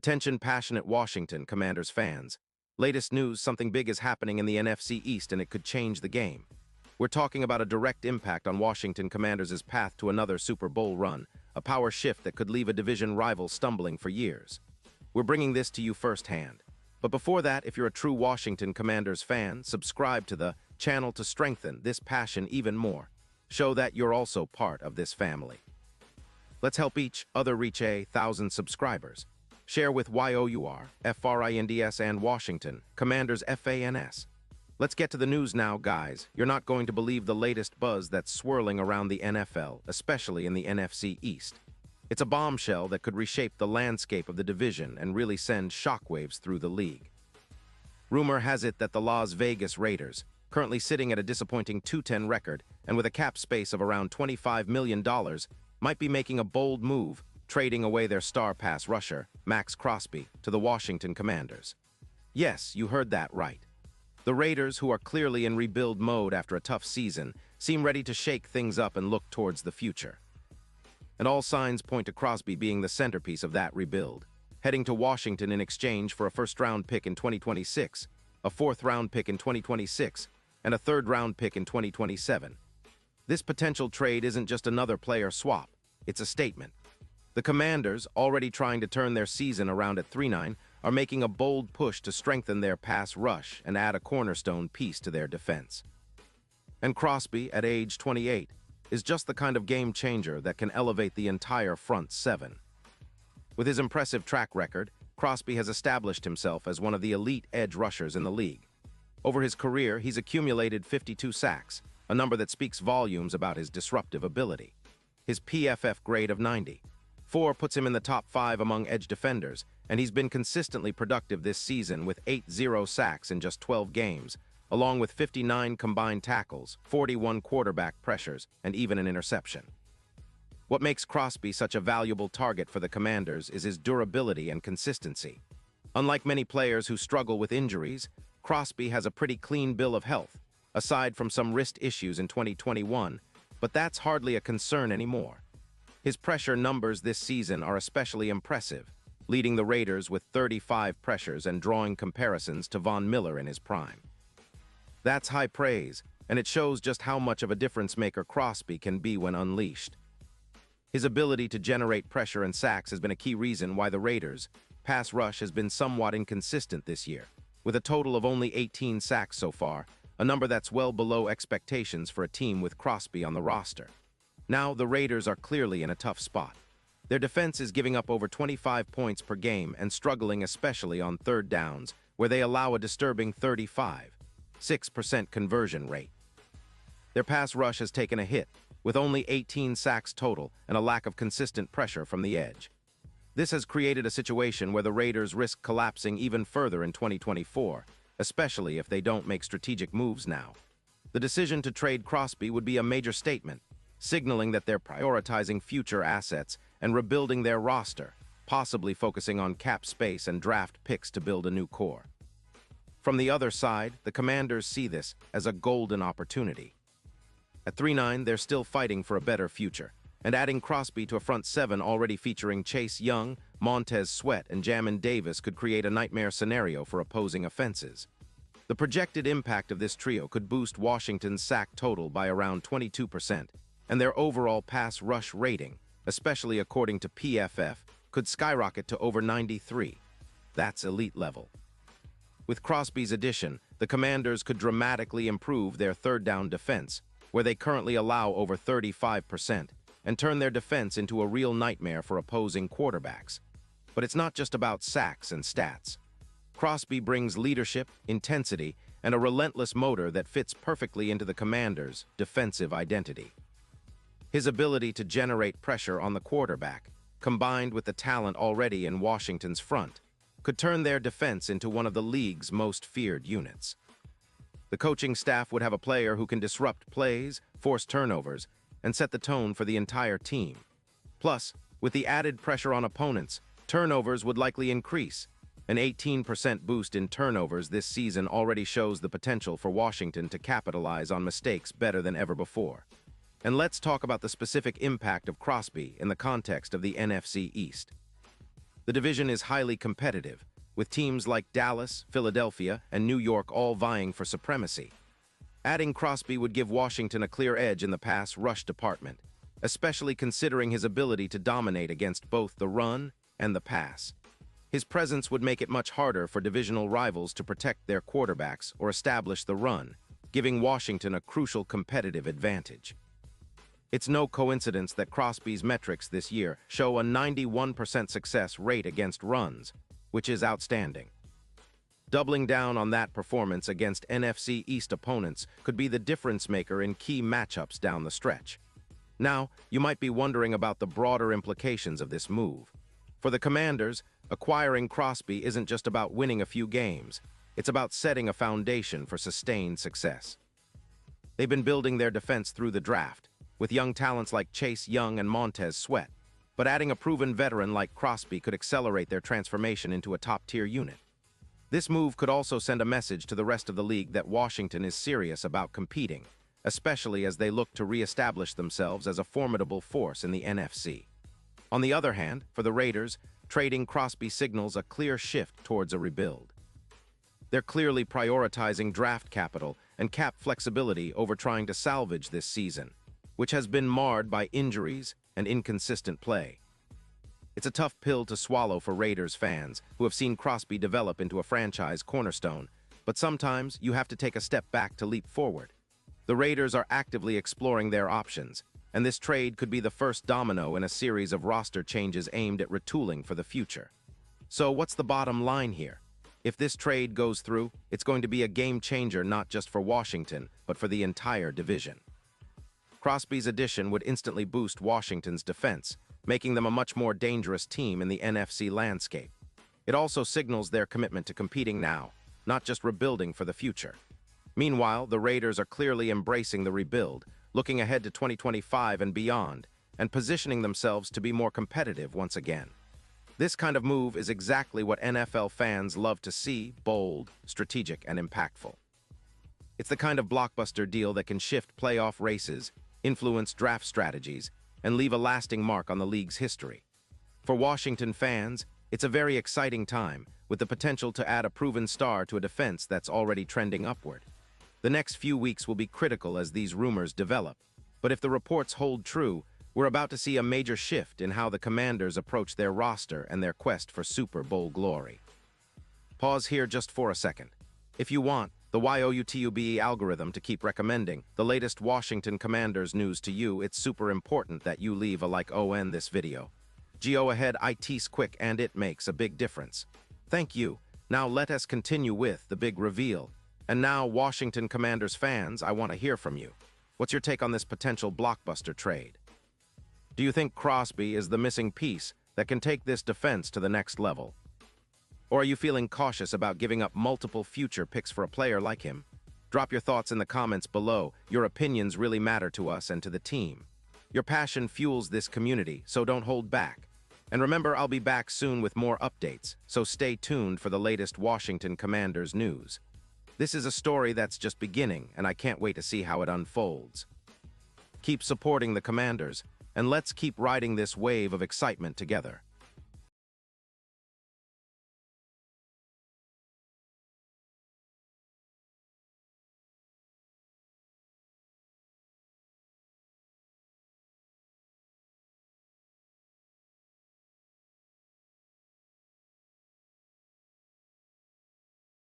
Attention passionate Washington Commanders fans. Latest news, something big is happening in the NFC East and it could change the game. We're talking about a direct impact on Washington Commanders' path to another Super Bowl run, a power shift that could leave a division rival stumbling for years. We're bringing this to you firsthand. But before that, if you're a true Washington Commanders fan, subscribe to the channel to strengthen this passion even more. Show that you're also part of this family. Let's help each other reach 1,000 subscribers. Share with YOUR, FRINDS and Washington, Commanders FANS. Let's get to the news now, guys. You're not going to believe the latest buzz that's swirling around the NFL, especially in the NFC East. It's a bombshell that could reshape the landscape of the division and really send shockwaves through the league. Rumor has it that the Las Vegas Raiders, currently sitting at a disappointing 2-10 record and with a cap space of around $25 million, might be making a bold move, trading away their star pass rusher, Max Crosby, to the Washington Commanders. Yes, you heard that right. The Raiders, who are clearly in rebuild mode after a tough season, seem ready to shake things up and look towards the future. And all signs point to Crosby being the centerpiece of that rebuild, heading to Washington in exchange for a first-round pick in 2026, a fourth-round pick in 2026, and a third-round pick in 2027. This potential trade isn't just another player swap, it's a statement. The Commanders, already trying to turn their season around at 3-9, are making a bold push to strengthen their pass rush and add a cornerstone piece to their defense. And Crosby, at age 28, is just the kind of game changer that can elevate the entire front seven. With his impressive track record, Crosby has established himself as one of the elite edge rushers in the league. Over his career, he's accumulated 52 sacks, a number that speaks volumes about his disruptive ability. His PFF grade of 90.4 puts him in the top 5 among edge defenders, and he's been consistently productive this season with 80 sacks in just 12 games, along with 59 combined tackles, 41 quarterback pressures, and even an interception. What makes Crosby such a valuable target for the Commanders is his durability and consistency. Unlike many players who struggle with injuries, Crosby has a pretty clean bill of health, aside from some wrist issues in 2021, but that's hardly a concern anymore. His pressure numbers this season are especially impressive, leading the Raiders with 35 pressures and drawing comparisons to Von Miller in his prime. That's high praise, and it shows just how much of a difference-maker Crosby can be when unleashed. His ability to generate pressure and sacks has been a key reason why the Raiders' pass rush has been somewhat inconsistent this year, with a total of only 18 sacks so far, a number that's well below expectations for a team with Crosby on the roster. Now, the Raiders are clearly in a tough spot. Their defense is giving up over 25 points per game and struggling especially on third downs, where they allow a disturbing 35.6% conversion rate. Their pass rush has taken a hit, with only 18 sacks total and a lack of consistent pressure from the edge. This has created a situation where the Raiders risk collapsing even further in 2024, especially if they don't make strategic moves now. The decision to trade Crosby would be a major statement, signaling that they're prioritizing future assets and rebuilding their roster, possibly focusing on cap space and draft picks to build a new core. From the other side, the Commanders see this as a golden opportunity. At 3-9, they're still fighting for a better future, and adding Crosby to a front seven already featuring Chase Young, Montez Sweat, and Jamin Davis could create a nightmare scenario for opposing offenses. The projected impact of this trio could boost Washington's sack total by around 22%, and their overall pass rush rating, especially according to PFF, could skyrocket to over 93. That's elite level. With Crosby's addition, the Commanders could dramatically improve their third down defense, where they currently allow over 35%, and turn their defense into a real nightmare for opposing quarterbacks. But it's not just about sacks and stats. Crosby brings leadership, intensity, and a relentless motor that fits perfectly into the Commanders' defensive identity. His ability to generate pressure on the quarterback, combined with the talent already in Washington's front, could turn their defense into one of the league's most feared units. The coaching staff would have a player who can disrupt plays, force turnovers, and set the tone for the entire team. Plus, with the added pressure on opponents, turnovers would likely increase. An 18% boost in turnovers this season already shows the potential for Washington to capitalize on mistakes better than ever before. And let's talk about the specific impact of Crosby in the context of the NFC East. The division is highly competitive, with teams like Dallas, Philadelphia, and New York all vying for supremacy. Adding Crosby would give Washington a clear edge in the pass rush department, especially considering his ability to dominate against both the run and the pass. His presence would make it much harder for divisional rivals to protect their quarterbacks or establish the run, giving Washington a crucial competitive advantage. It's no coincidence that Crosby's metrics this year show a 91% success rate against runs, which is outstanding. Doubling down on that performance against NFC East opponents could be the difference maker in key matchups down the stretch. Now, you might be wondering about the broader implications of this move. For the Commanders, acquiring Crosby isn't just about winning a few games. It's about setting a foundation for sustained success. They've been building their defense through the draft, with young talents like Chase Young and Montez Sweat, but adding a proven veteran like Crosby could accelerate their transformation into a top-tier unit. This move could also send a message to the rest of the league that Washington is serious about competing, especially as they look to re-establish themselves as a formidable force in the NFC. On the other hand, for the Raiders, trading Crosby signals a clear shift towards a rebuild. They're clearly prioritizing draft capital and cap flexibility over trying to salvage this season, which has been marred by injuries and inconsistent play. It's a tough pill to swallow for Raiders fans who have seen Crosby develop into a franchise cornerstone, but sometimes you have to take a step back to leap forward. The Raiders are actively exploring their options, and this trade could be the first domino in a series of roster changes aimed at retooling for the future. So what's the bottom line here? If this trade goes through, it's going to be a game changer not just for Washington, but for the entire division. Crosby's addition would instantly boost Washington's defense, making them a much more dangerous team in the NFC landscape. It also signals their commitment to competing now, not just rebuilding for the future. Meanwhile, the Raiders are clearly embracing the rebuild, looking ahead to 2025 and beyond, and positioning themselves to be more competitive once again. This kind of move is exactly what NFL fans love to see: bold, strategic, and impactful. It's the kind of blockbuster deal that can shift playoff races, influence draft strategies, and leave a lasting mark on the league's history. For Washington fans, it's a very exciting time, with the potential to add a proven star to a defense that's already trending upward. The next few weeks will be critical as these rumors develop, but if the reports hold true, we're about to see a major shift in how the Commanders approach their roster and their quest for Super Bowl glory. Pause here just for a second. If you want the YouTube algorithm to keep recommending the latest Washington Commanders news to you, it's super important that you leave a like on this video. Go ahead, it's quick and it makes a big difference. Thank you. Now let us continue with the big reveal. And now, Washington Commanders fans, I want to hear from you. What's your take on this potential blockbuster trade? Do you think Crosby is the missing piece that can take this defense to the next level? Or are you feeling cautious about giving up multiple future picks for a player like him? Drop your thoughts in the comments below. Your opinions really matter to us and to the team. Your passion fuels this community, so don't hold back. And remember, I'll be back soon with more updates, so stay tuned for the latest Washington Commanders news. This is a story that's just beginning, and I can't wait to see how it unfolds. Keep supporting the Commanders, and let's keep riding this wave of excitement together.